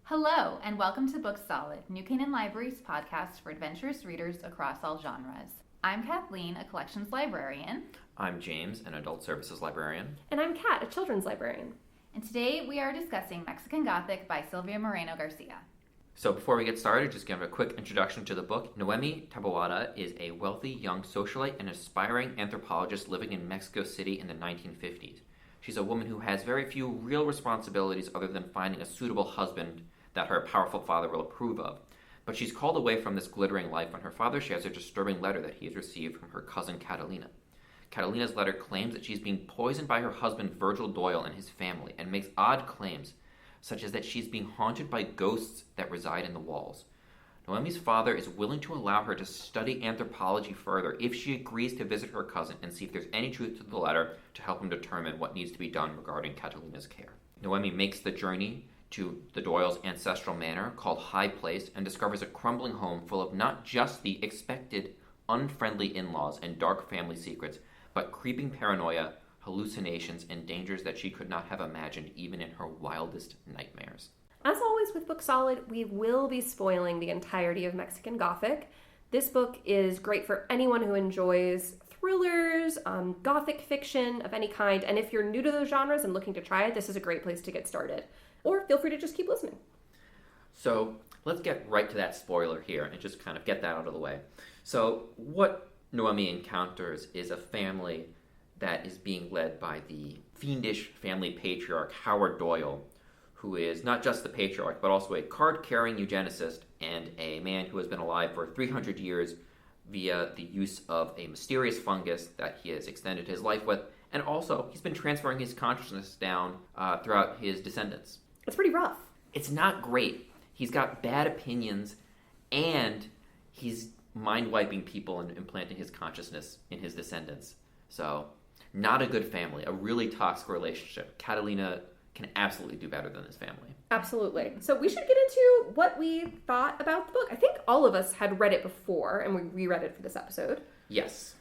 Hello, and welcome to Book Solid, New Canaan Library's podcast for adventurous readers across all genres. I'm Kathleen, a collections librarian. I'm James, an adult services librarian. And I'm Kat, a children's librarian. And today we are discussing Mexican Gothic by Silvia Moreno-Garcia. So before we get started, just give a quick introduction to the book. Noemi Taboada is a wealthy young socialite and aspiring anthropologist living in Mexico City in the 1950s. She's a woman who has very few real responsibilities other than finding a suitable husband that her powerful father will approve of. But she's called away from this glittering life when her father shares a disturbing letter that he has received from her cousin Catalina. Catalina's letter claims that she's being poisoned by her husband Virgil Doyle and his family, and makes odd claims, such as that she's being haunted by ghosts that reside in the walls. Noemi's father is willing to allow her to study anthropology further if she agrees to visit her cousin and see if there's any truth to the letter to help him determine what needs to be done regarding Catalina's care. Noemi makes the journey to the Doyles' ancestral manor called High Place and discovers a crumbling home full of not just the expected unfriendly in-laws and dark family secrets, but creeping paranoia, hallucinations, and dangers that she could not have imagined even in her wildest nightmares. As always with Book Solid, we will be spoiling the entirety of Mexican Gothic. This book is great for anyone who enjoys thrillers, Gothic fiction of any kind, and if you're new to those genres and looking to try it, this is a great place to get started. Or feel free to just keep listening. So let's get right to that spoiler here and just kind of get that out of the way. So what Noemi encounters is a family that is being led by the fiendish family patriarch Howard Doyle, who is not just the patriarch, but also a card-carrying eugenicist and a man who has been alive for 300 years via the use of a mysterious fungus that he has extended his life with, and also he's been transferring his consciousness down throughout his descendants. It's pretty rough. It's not great. He's got bad opinions, and he's mind-wiping people and implanting his consciousness in his descendants. So, not a good family. A really toxic relationship. Catalina can absolutely do better than this family. Absolutely. So we should get into what we thought about the book. I think all of us had read it before, and we reread it for this episode. Yes.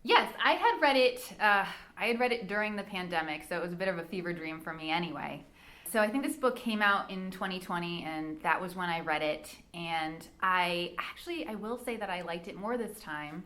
Yes, I had read it during the pandemic, so it was a bit of a fever dream for me anyway. So I think this book came out in 2020, and that was when I read it. And I will say that I liked it more this time.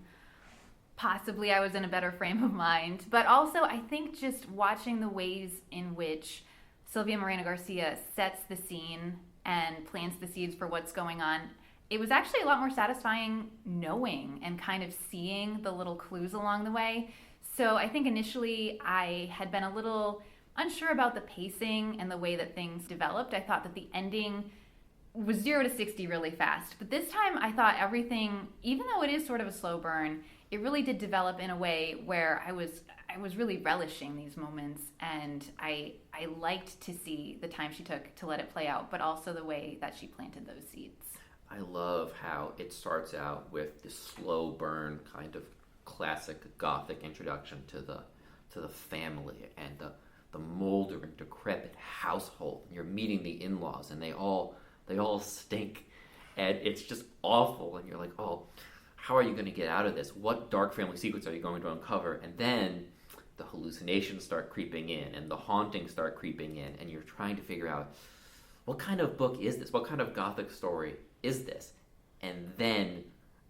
Possibly I was in a better frame of mind. But also I think just watching the ways in which Silvia Moreno-Garcia sets the scene and plants the seeds for what's going on, it was actually a lot more satisfying knowing and kind of seeing the little clues along the way. So I think initially I had been a little unsure about the pacing and the way that things developed. I thought that the ending was 0 to 60 really fast. But this time I thought everything, even though it is sort of a slow burn, it really did develop in a way where I was really relishing these moments, and I liked to see the time she took to let it play out, but also the way that she planted those seeds. I love how it starts out with this slow burn kind of classic Gothic introduction to the family and the moldering, decrepit household. You're meeting the in-laws, and they all stink, and it's just awful. And you're like, oh, how are you going to get out of this? What dark family secrets are you going to uncover? And then the hallucinations start creeping in, and the hauntings start creeping in, and you're trying to figure out, what kind of book is this? What kind of Gothic story is this? And then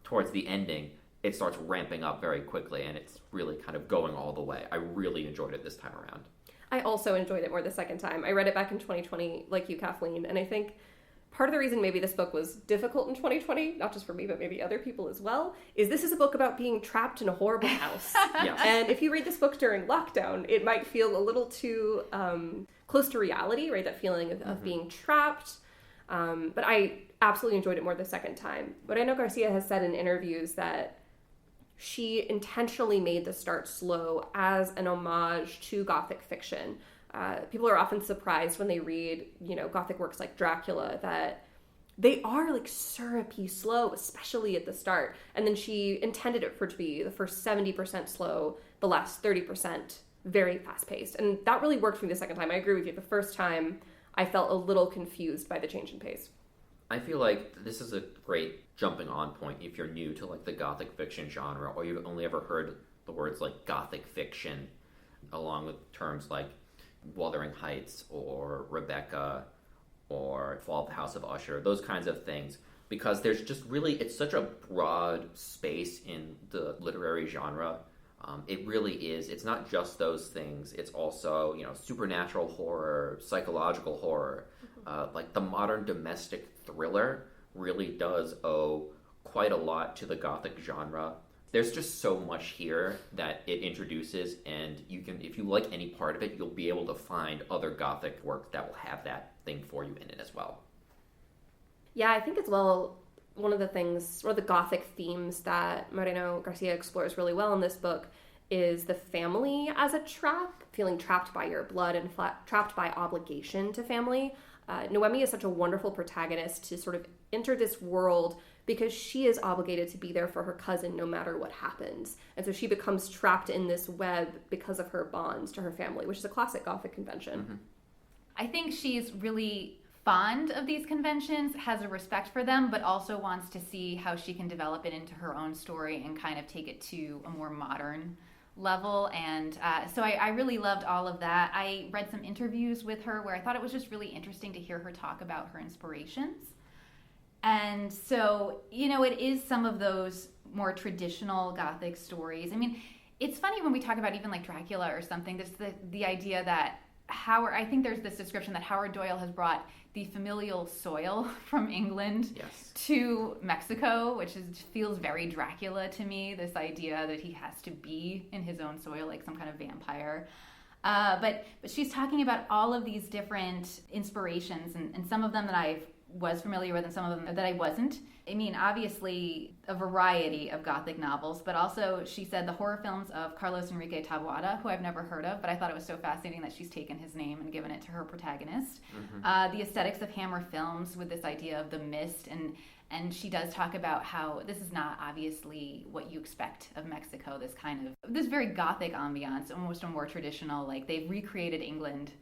towards the ending, it starts ramping up very quickly, and it's really kind of going all the way. I really enjoyed it this time around. I also enjoyed it more the second time. I read it back in 2020, like you, Kathleen, and I think part of the reason maybe this book was difficult in 2020, not just for me, but maybe other people as well, is this is a book about being trapped in a horrible house. Yes. And if you read this book during lockdown, it might feel a little too close to reality, right? That feeling of being trapped. But I absolutely enjoyed it more the second time. Moreno-Garcia has said in interviews that she intentionally made the start slow as an homage to Gothic fiction. People are often surprised when they read, Gothic works like Dracula, that they are like syrupy slow, especially at the start. And then she intended it for it to be the first 70% slow, the last 30% very fast-paced. And that really worked for me the second time. I agree with you. The first time, I felt a little confused by the change in pace. I feel like this is a great jumping on point if you're new to like the Gothic fiction genre, or you've only ever heard the words like Gothic fiction, along with terms like Wuthering Heights or Rebecca or Fall of the House of Usher, those kinds of things. Because there's just really, it's such a broad space in the literary genre. It really is. It's not just those things. It's also, supernatural horror, psychological horror. Like the modern domestic thriller really does owe quite a lot to the Gothic genre. There's just so much here that it introduces, and you can, if you like any part of it, you'll be able to find other Gothic work that will have that thing for you in it as well. Yeah, I think as well, one of the Gothic themes that Moreno-Garcia explores really well in this book is the family as a trap, feeling trapped by your blood and trapped by obligation to family. Noemi is such a wonderful protagonist to sort of enter this world because she is obligated to be there for her cousin no matter what happens. And so she becomes trapped in this web because of her bonds to her family, which is a classic Gothic convention. Mm-hmm. I think she's really fond of these conventions, has a respect for them, but also wants to see how she can develop it into her own story and kind of take it to a more modern level. And so I really loved all of that. I read some interviews with her where I thought it was just really interesting to hear her talk about her inspirations. And so, it is some of those more traditional Gothic stories. I mean, it's funny when we talk about even like Dracula or something, there's the idea that I think there's this description that Howard Doyle has brought the familial soil from England to Mexico, which feels very Dracula to me, this idea that he has to be in his own soil like some kind of vampire. But she's talking about all of these different inspirations, and some of them that I was familiar with and some of them that I wasn't. I mean, obviously a variety of Gothic novels, but also she said the horror films of Carlos Enrique Taboada, who I've never heard of, but I thought it was so fascinating that she's taken his name and given it to her protagonist. Mm-hmm. The aesthetics of Hammer films with this idea of the mist, and she does talk about how this is not obviously what you expect of Mexico, this very Gothic ambiance, almost a more traditional, like they've recreated England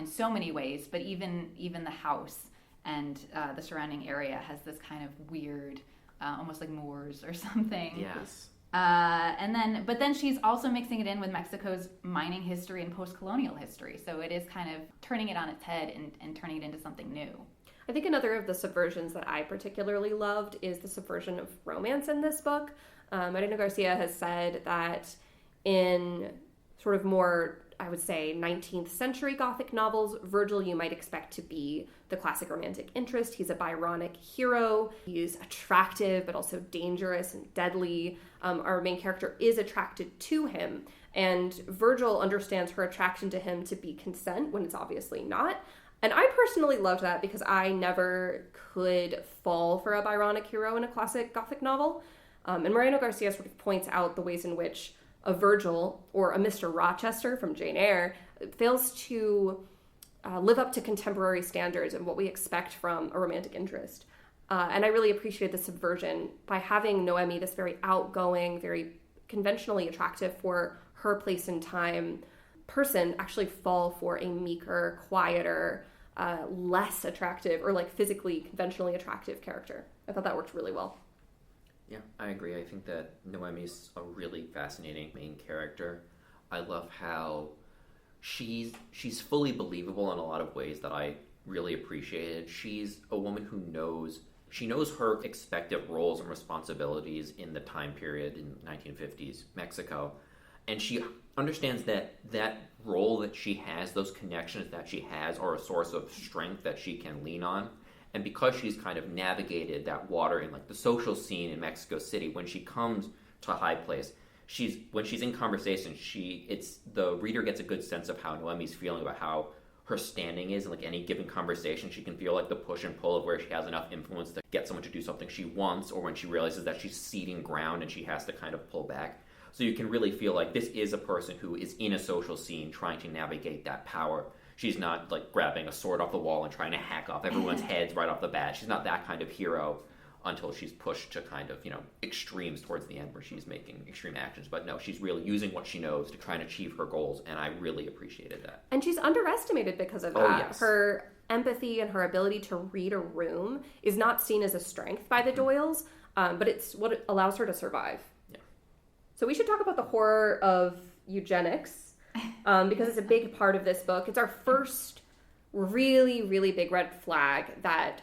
in so many ways, but even the house and the surrounding area has this kind of weird, almost like Moors or something. Yes. But then she's also mixing it in with Mexico's mining history and post-colonial history. So it is kind of turning it on its head and turning it into something new. I think another of the subversions that I particularly loved is the subversion of romance in this book. Moreno-Garcia has said that in sort of more, I would say, 19th century Gothic novels, Virgil you might expect to be the classic romantic interest. He's a Byronic hero. He's attractive, but also dangerous and deadly. Our main character is attracted to him, and Virgil understands her attraction to him to be consent when it's obviously not. And I personally loved that because I never could fall for a Byronic hero in a classic Gothic novel. And Moreno-Garcia sort of points out the ways in which a Virgil or a Mr. Rochester from Jane Eyre fails to live up to contemporary standards and what we expect from a romantic interest. And I really appreciate the subversion by having Noemi, this very outgoing, very conventionally attractive for her place and time person, actually fall for a meeker, quieter, less attractive, or like physically conventionally attractive character. I thought that worked really well. Yeah, I agree. I think that Noemi's a really fascinating main character. I love how she's fully believable in a lot of ways that I really appreciated. She's a woman who knows her expected roles and responsibilities in the time period in 1950s Mexico, and she understands that role that she has, those connections that she has, are a source of strength that she can lean on. And because she's kind of navigated that water in like the social scene in Mexico City, when she comes to High Place, when she's in conversation, the reader gets a good sense of how Noemi's feeling about how her standing is in like any given conversation. She can feel like the push and pull of where she has enough influence to get someone to do something she wants, or when she realizes that she's ceding ground and she has to kind of pull back. So you can really feel like this is a person who is in a social scene trying to navigate that power. She's not like grabbing a sword off the wall and trying to hack off everyone's heads right off the bat. She's not that kind of hero until she's pushed to kind of, extremes towards the end where she's making extreme actions. But no, she's really using what she knows to try and achieve her goals, and I really appreciated that. And she's underestimated because of that. Oh, yes. Her empathy and her ability to read a room is not seen as a strength by the Doyles, but it's what allows her to survive. Yeah. So we should talk about the horror of eugenics. Because it's a big part of this book. It's our first really, really big red flag that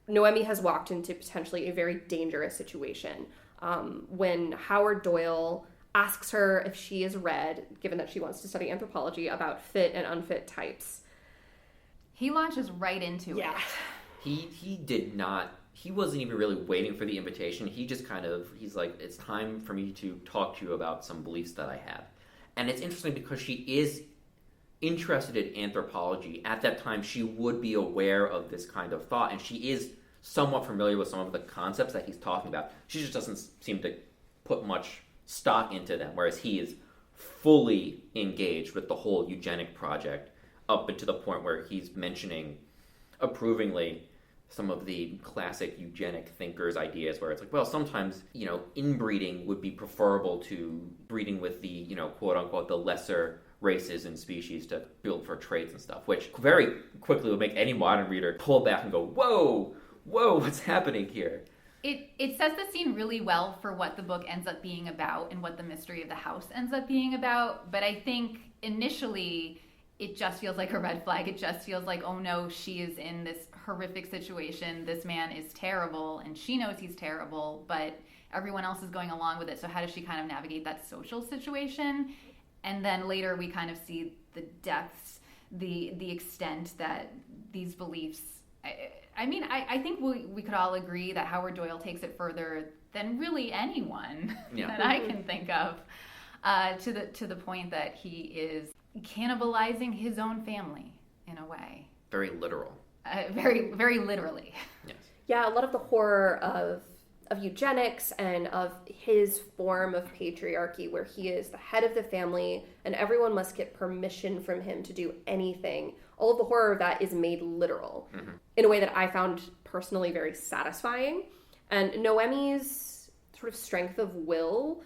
Noemi has walked into potentially a very dangerous situation. When Howard Doyle asks her if she is read, given that she wants to study anthropology, about fit and unfit types. He launches right into it. He did not, he wasn't even really waiting for the invitation. He just he's like, it's time for me to talk to you about some beliefs that I have. And it's interesting because she is interested in anthropology. At that time, she would be aware of this kind of thought, and she is somewhat familiar with some of the concepts that he's talking about. She just doesn't seem to put much stock into them, whereas he is fully engaged with the whole eugenic project up to the point where he's mentioning approvingly some of the classic eugenic thinkers' ideas where it's like, well, sometimes, inbreeding would be preferable to breeding with the, quote-unquote, the lesser races and species to build for traits and stuff, which very quickly would make any modern reader pull back and go, whoa, what's happening here? It sets the scene really well for what the book ends up being about and what the mystery of the house ends up being about. But I think initially it just feels like a red flag. It just feels like, oh no, she is in this horrific situation. This man is terrible and she knows he's terrible, but everyone else is going along with it. So how does she kind of navigate that social situation? And then later we kind of see the depths, the extent that these beliefs... I think we could all agree that Howard Doyle takes it further than really anyone that I can think of, to the point that he is cannibalizing his own family in a way. Very literal. Very, very literally. Yes. Yeah, a lot of the horror of eugenics and of his form of patriarchy, where he is the head of the family and everyone must get permission from him to do anything. All of the horror of that is made literal in a way that I found personally very satisfying. And Noemi's sort of strength of will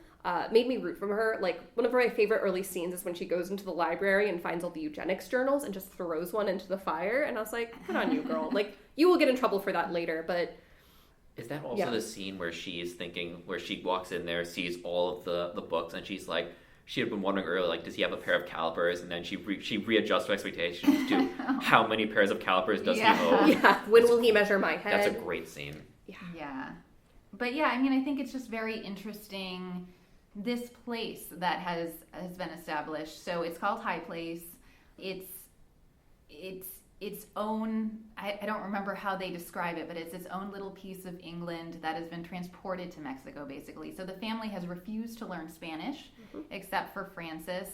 made me root for her. Like, one of my favorite early scenes is when she goes into the library and finds all the eugenics journals and just throws one into the fire. And I was like, good on you, girl. Like, you will get in trouble for that later, but... Is that also the scene where she walks in there, sees all of the books, and she's like, she had been wondering earlier, like, does he have a pair of calipers? And then she readjusts her expectations to how many pairs of calipers does he own. Yeah, when will he measure my head? That's a great scene. Yeah. But yeah, I think it's just very interesting, this place that has been established. So it's called High Place. It's its own, I don't remember how they describe it, but it's its own little piece of England that has been transported to Mexico, basically. So the family has refused to learn Spanish, except for Frances.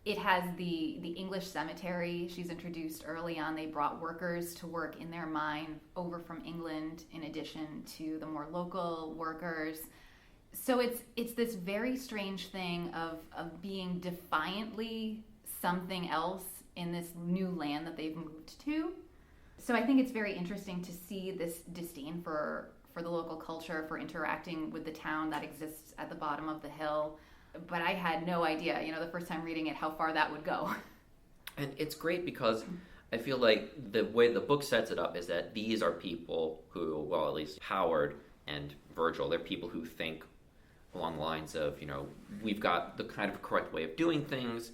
It has the English cemetery. She's introduced early on. They brought workers to work in their mine over from England, in addition to the more local workers. So it's this very strange thing of being defiantly something else in this new land that they've moved to. So I think it's very interesting to see this disdain for the local culture, for interacting with the town that exists at the bottom of the hill. But I had no idea, the first time reading it, how far that would go. And it's great because I feel like the way the book sets it up is that these are people who, well, at least Howard and Virgil, they're people who think along the lines of, we've got the kind of correct way of doing things.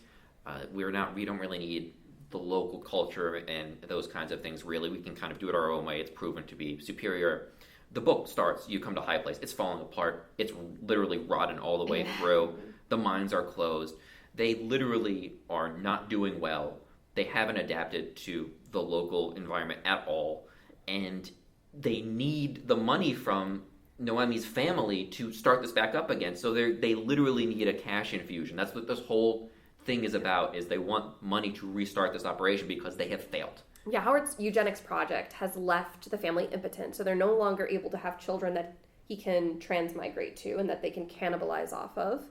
We don't really need the local culture and those kinds of things, really. We can kind of do it our own way. It's proven to be superior. The book starts, you come to High Place. It's falling apart. It's literally rotten all the way through. The mines are closed. They literally are not doing well. They haven't adapted to the local environment at all. And they need the money from Noemi's family to start this back up again. So they literally need a cash infusion. That's what this whole thing is about, is they want money to restart this operation because they have failed. Yeah, Howard's eugenics project has left the family impotent, so they're no longer able to have children that he can transmigrate to and that they can cannibalize off of.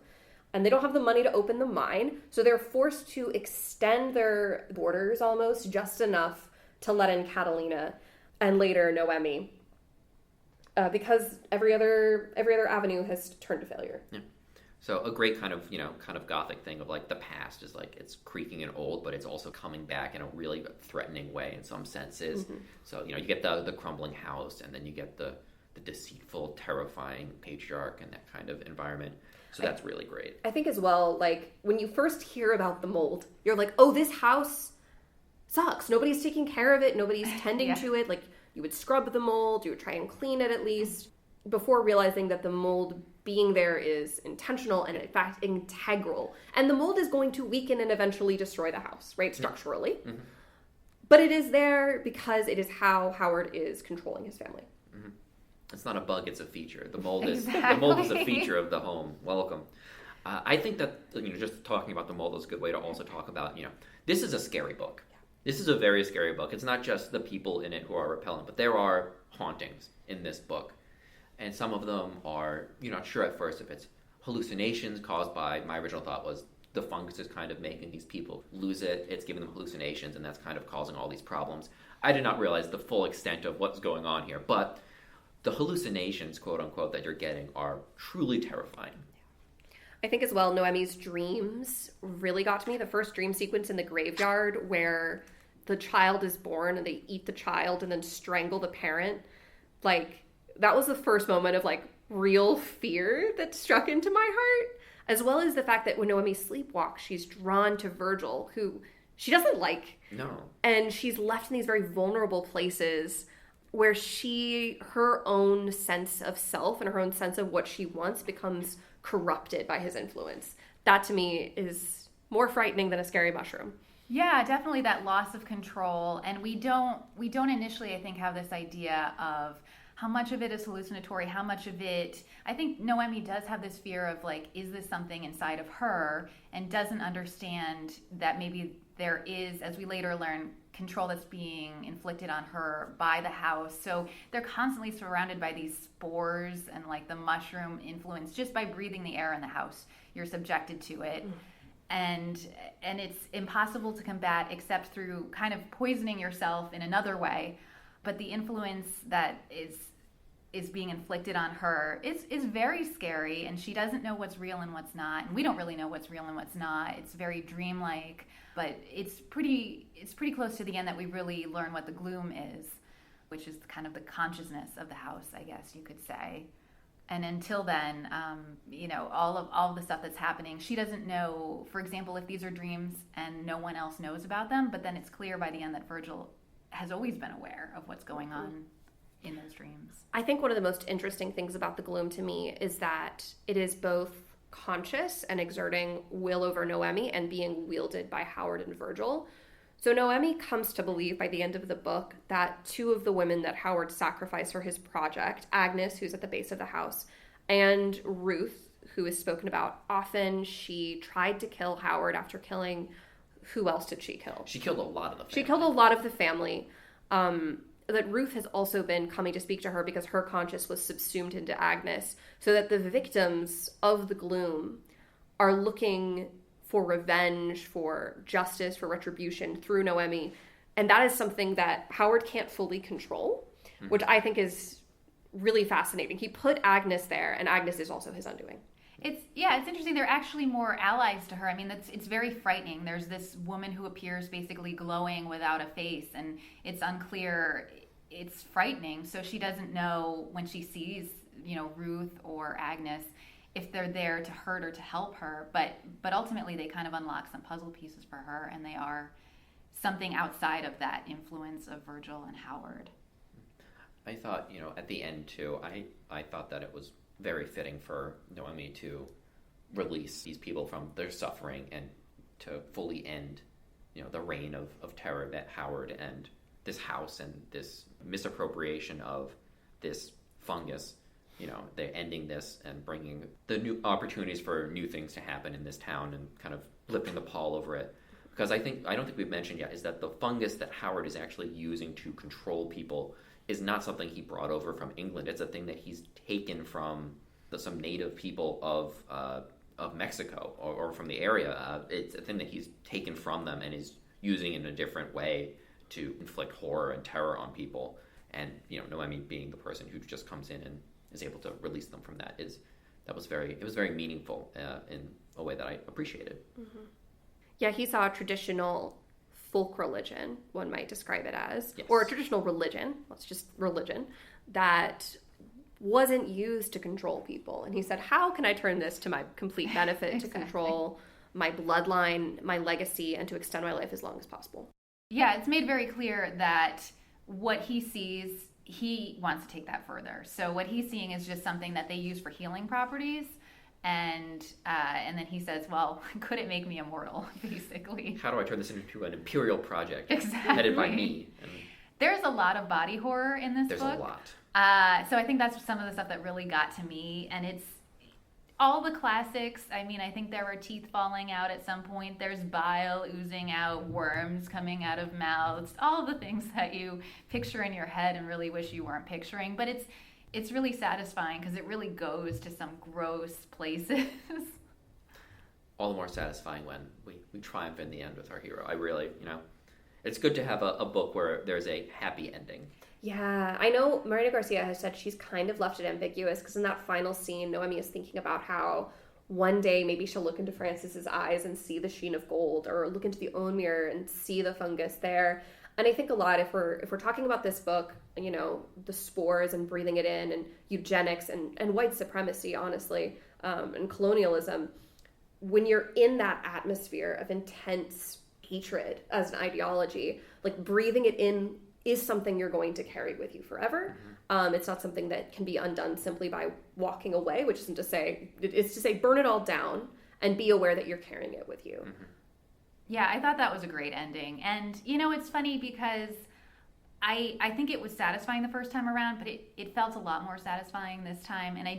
And they don't have the money to open the mine, so they're forced to extend their borders almost just enough to let in Catalina and later Noemi, because every other avenue has turned to failure. Yeah. So a great kind of Gothic thing of like the past is like it's creaking and old, but it's also coming back in a really threatening way in some senses. So, you get the crumbling house, and then you get the deceitful, terrifying patriarch and that kind of environment. So that's really great. I think as well, like when you first hear about the mold, you're like, oh, this house sucks. Nobody's taking care of it. Nobody's tending to it. Like, you would scrub the mold, you would try and clean it at least, before realizing that the mold being there is intentional and in fact integral. And the mold is going to weaken and eventually destroy the house, right? Structurally. Mm-hmm. But it is there because it is how Howard is controlling his family. Mm-hmm. It's not a bug, it's a feature. The mold is a feature of the home. Welcome. I think that, just talking about the mold is a good way to also talk about, this is a scary book. Yeah. This is a very scary book. It's not just the people in it who are repellent, but there are hauntings in this book. And some of them are, you're not sure at first if it's hallucinations caused by, my original thought was the fungus is kind of making these people lose it. It's giving them hallucinations, and that's kind of causing all these problems. I did not realize the full extent of what's going on here, but the hallucinations, quote unquote, that you're getting are truly terrifying. I think as well, Noemi's dreams really got to me. The first dream sequence in the graveyard where the child is born and they eat the child and then strangle the parent. Like, that was the first moment of, like, real fear that struck into my heart. As well as the fact that when Noemi sleepwalks, she's drawn to Virgil, who she doesn't like. No. And she's left in these very vulnerable places where her own sense of self and her own sense of what she wants becomes corrupted by his influence. That to me is more frightening than a scary mushroom. Yeah, definitely that loss of control. And we don't initially, I think, have this idea of how much of it is hallucinatory, how much of it, I think Noemi does have this fear of, like, is this something inside of her, and doesn't understand that maybe there is, as we later learn, control that's being inflicted on her by the house. So they're constantly surrounded by these spores and, like, the mushroom influence. Just by breathing the air in the house, you're subjected to it. And it's impossible to combat except through kind of poisoning yourself in another way. But the influence that is being inflicted on her is very scary, and she doesn't know what's real and what's not. And we don't really know what's real and what's not. It's very dreamlike, but it's pretty close to the end that we really learn what the gloom is, which is kind of the consciousness of the house, I guess you could say. And until then, all of the stuff that's happening, she doesn't know, for example, if these are dreams and no one else knows about them, but then it's clear by the end that Virgil has always been aware of what's going on in those dreams. I think one of the most interesting things about the gloom to me is that it is both conscious and exerting will over Noemi and being wielded by Howard and Virgil. So Noemi comes to believe by the end of the book that two of the women that Howard sacrificed for his project, Agnes, who's at the base of the house, and Ruth, who is spoken about often, she tried to kill Howard after killing... Who else did she kill? She killed a lot of the family. She killed a lot of the family. That Ruth has also been coming to speak to her because her conscience was subsumed into Agnes, so that the victims of the gloom are looking for revenge, for justice, for retribution through Noemi. And that is something that Howard can't fully control, which I think is really fascinating. He put Agnes there, and Agnes is also his undoing. It's interesting. They're actually more allies to her. I mean, it's very frightening. There's this woman who appears basically glowing without a face, and it's unclear. It's frightening. So she doesn't know when she sees, Ruth or Agnes, if they're there to hurt or to help her. But ultimately, they kind of unlock some puzzle pieces for her, and they are something outside of that influence of Virgil and Howard. I thought, at the end too, I thought that it was very fitting for Noemi to release these people from their suffering and to fully end, the reign of terror that Howard and this house and this misappropriation of this fungus, they're ending this and bringing the new opportunities for new things to happen in this town and kind of flipping the pall over it. Because I don't think we've mentioned yet is that the fungus that Howard is actually using to control people is not something he brought over from England. It's a thing that he's taken from some native people of Mexico or from the area. It's a thing that he's taken from them and is using in a different way to inflict horror and terror on people. And Noemi being the person who just comes in and is able to release them from that was very meaningful in a way that I appreciated. Mm-hmm. Yeah, he saw a traditional folk religion, one might describe it as, yes. Or a traditional religion, let's just religion, that wasn't used to control people. And he said, how can I turn this to my complete benefit, exactly. To control my bloodline, my legacy, and to extend my life as long as possible? Yeah, it's made very clear that what he sees, he wants to take that further. So what he's seeing is just something that they use for healing properties. And then he says, well, could it make me immortal, basically? How do I turn this into an imperial project Exactly. headed by me? And there's a lot of body horror in this book. there's a lot. So I think that's some of the stuff that really got to me. And it's all the classics. I mean, I think there were teeth falling out at some point. There's bile oozing out, worms coming out of mouths, all the things that you picture in your head and really wish you weren't picturing. But it's really satisfying because it really goes to some gross places. All the more satisfying when we triumph in the end with our hero. I really, it's good to have a book where there's a happy ending. Yeah, I know Moreno-Garcia has said she's kind of left it ambiguous because in that final scene, Noemi is thinking about how one day maybe she'll look into Francis's eyes and see the sheen of gold, or look into the own mirror and see the fungus there. And I think a lot, if we're talking about this book, the spores and breathing it in, and eugenics and white supremacy, honestly, and colonialism, when you're in that atmosphere of intense hatred as an ideology, like breathing it in is something you're going to carry with you forever. Mm-hmm. It's not something that can be undone simply by walking away, which isn't to say, it's to say burn it all down and be aware that you're carrying it with you. Mm-hmm. Yeah, I thought that was a great ending. And, it's funny because I think it was satisfying the first time around, but it felt a lot more satisfying this time. And I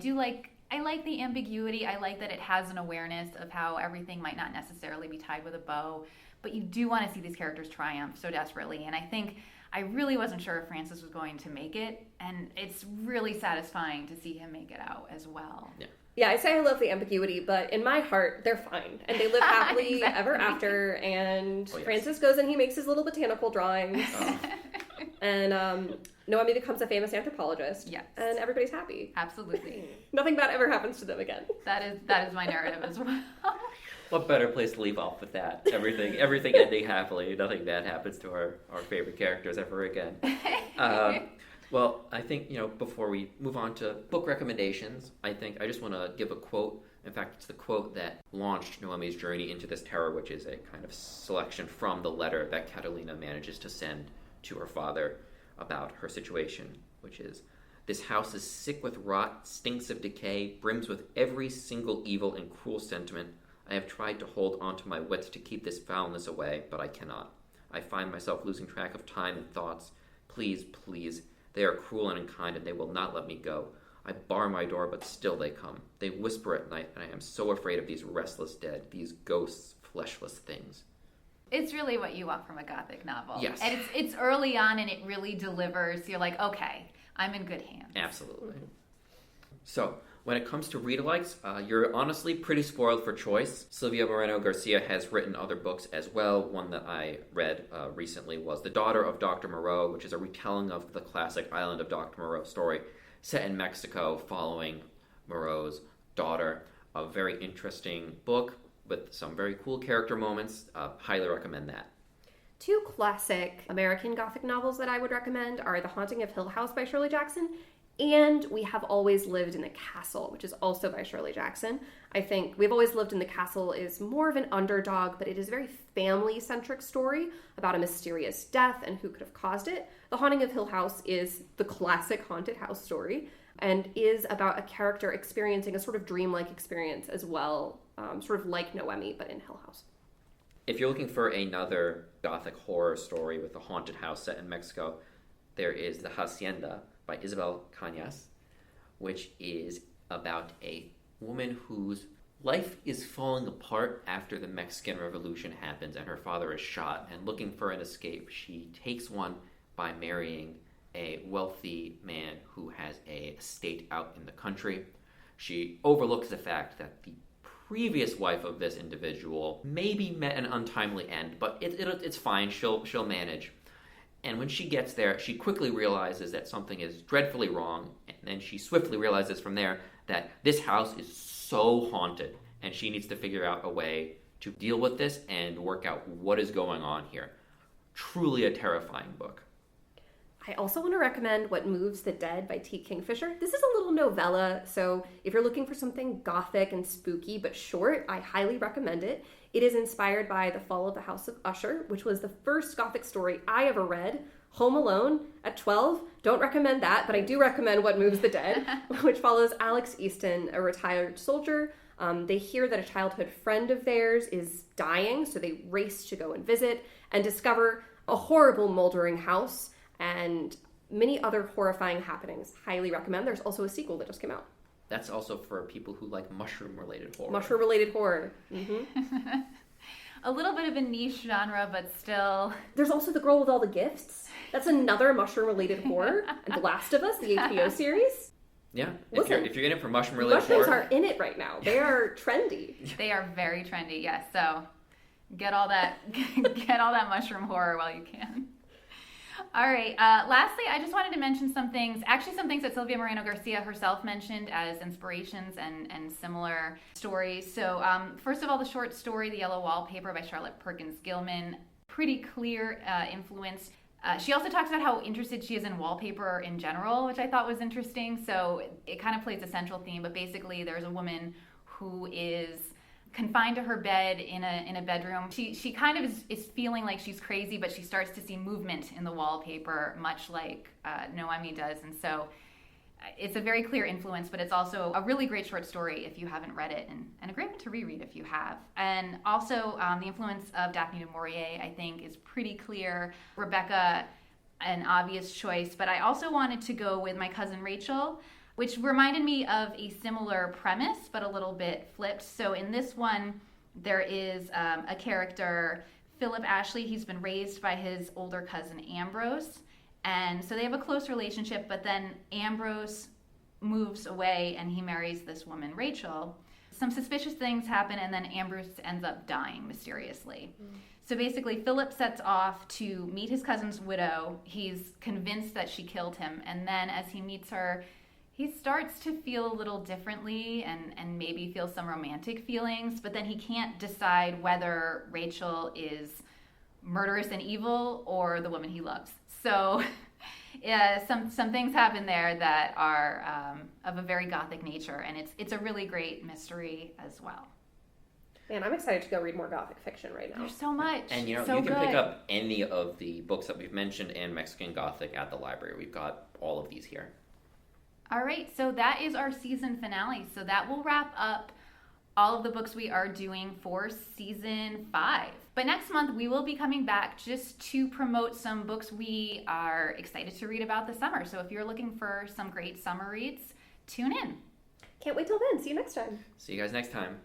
like the ambiguity. I like that it has an awareness of how everything might not necessarily be tied with a bow, but you do want to see these characters triumph so desperately. And I think I really wasn't sure if Francis was going to make it, and it's really satisfying to see him make it out as well. Yeah, I say I love the ambiguity, but in my heart, they're fine. And they live happily Exactly. ever after. And yes. Francis goes and he makes his little botanical drawings. And Noemi becomes a famous anthropologist. Yes. And everybody's happy. Absolutely. Nothing bad ever happens to them again. That is my narrative as well. What better place to leave off with that? Everything ending happily. Nothing bad happens to our favorite characters ever again. Well, I think, before we move on to book recommendations, I just want to give a quote. In fact, it's the quote that launched Noemi's journey into this terror, which is a kind of selection from the letter that Catalina manages to send to her father about her situation, which is, "This house is sick with rot, stinks of decay, brims with every single evil and cruel sentiment. I have tried to hold on to my wits to keep this foulness away, but I cannot. I find myself losing track of time and thoughts. Please, please, they are cruel and unkind, and they will not let me go. I bar my door, but still they come. They whisper at night, and I am so afraid of these restless dead, these ghosts, fleshless things." It's really what you want from a Gothic novel. Yes. And it's early on and it really delivers. You're like, okay, I'm in good hands. Absolutely. So, when it comes to read-alikes, you're honestly pretty spoiled for choice. Silvia Moreno-Garcia has written other books as well. One that I read recently was The Daughter of Dr. Moreau, which is a retelling of the classic Island of Dr. Moreau story set in Mexico following Moreau's daughter. A very interesting book with some very cool character moments. Highly recommend that. Two classic American Gothic novels that I would recommend are The Haunting of Hill House by Shirley Jackson and We Have Always Lived in the Castle, which is also by Shirley Jackson. I think We've Always Lived in the Castle is more of an underdog, but it is a very family-centric story about a mysterious death and who could have caused it. The Haunting of Hill House is the classic haunted house story and is about a character experiencing a sort of dreamlike experience as well, sort of like Noemi, but in Hill House. If you're looking for another Gothic horror story with a haunted house set in Mexico, there is The Hacienda by Isabel Cañas, which is about a woman whose life is falling apart after the Mexican Revolution happens and her father is shot. And looking for an escape, she takes one by marrying a wealthy man who has an estate out in the country. She overlooks the fact that the previous wife of this individual maybe met an untimely end, but it's fine. She'll manage. And when she gets there, she quickly realizes that something is dreadfully wrong, and then she swiftly realizes from there that this house is so haunted, and she needs to figure out a way to deal with this and work out what is going on here. Truly a terrifying book. I also want to recommend What Moves the Dead by T. Kingfisher. This is a little novella, so if you're looking for something gothic and spooky but short, I highly recommend it. It is inspired by The Fall of the House of Usher, which was the first Gothic story I ever read. Home Alone at 12. Don't recommend that, but I do recommend What Moves the Dead, which follows Alex Easton, a retired soldier. They hear that a childhood friend of theirs is dying, so they race to go and visit and discover a horrible moldering house and many other horrifying happenings. Highly recommend. There's also a sequel that just came out. That's also for people who like mushroom-related horror. Mushroom-related horror. Mm-hmm. A little bit of a niche genre, but still. There's also The Girl with All the Gifts. That's another mushroom-related horror. And The Last of Us, the HBO series. Yeah. Listen, if you're in it for mushroom-related horror. Mushrooms are in it right now. They are trendy. They are very trendy, yes. So get all that mushroom horror while you can. All right. Lastly, I just wanted to mention some things that Silvia Moreno-Garcia herself mentioned as inspirations and similar stories. So first of all, the short story, The Yellow Wallpaper by Charlotte Perkins Gilman, pretty clear influence. She also talks about how interested she is in wallpaper in general, which I thought was interesting. So it kind of plays a central theme, but basically there's a woman who is confined to her bed in a bedroom. She kind of is feeling like she's crazy, but she starts to see movement in the wallpaper, much like Noemi does. And so it's a very clear influence, but it's also a really great short story if you haven't read it, and a great one to reread if you have. And also the influence of Daphne du Maurier, I think, is pretty clear. Rebecca, an obvious choice, but I also wanted to go with My Cousin Rachel, which reminded me of a similar premise, but a little bit flipped. So in this one, there is a character, Philip Ashley. He's been raised by his older cousin, Ambrose. And so they have a close relationship, but then Ambrose moves away and he marries this woman, Rachel. Some suspicious things happen, and then Ambrose ends up dying mysteriously. So basically, Philip sets off to meet his cousin's widow. He's convinced that she killed him. And then as he meets her, he starts to feel a little differently and maybe feel some romantic feelings, but then he can't decide whether Rachel is murderous and evil or the woman he loves. So yeah, some things happen there that are of a very Gothic nature, and it's a really great mystery as well. Man, I'm excited to go read more Gothic fiction right now. There's so much. And you so can good. pick up any of the books that we've mentioned in Mexican Gothic at the library. We've got all of these here. All right, so that is our season finale. So that will wrap up all of the books we are doing for season 5. But next month, we will be coming back just to promote some books we are excited to read about this summer. So if you're looking for some great summer reads, tune in. Can't wait till then. See you next time. See you guys next time.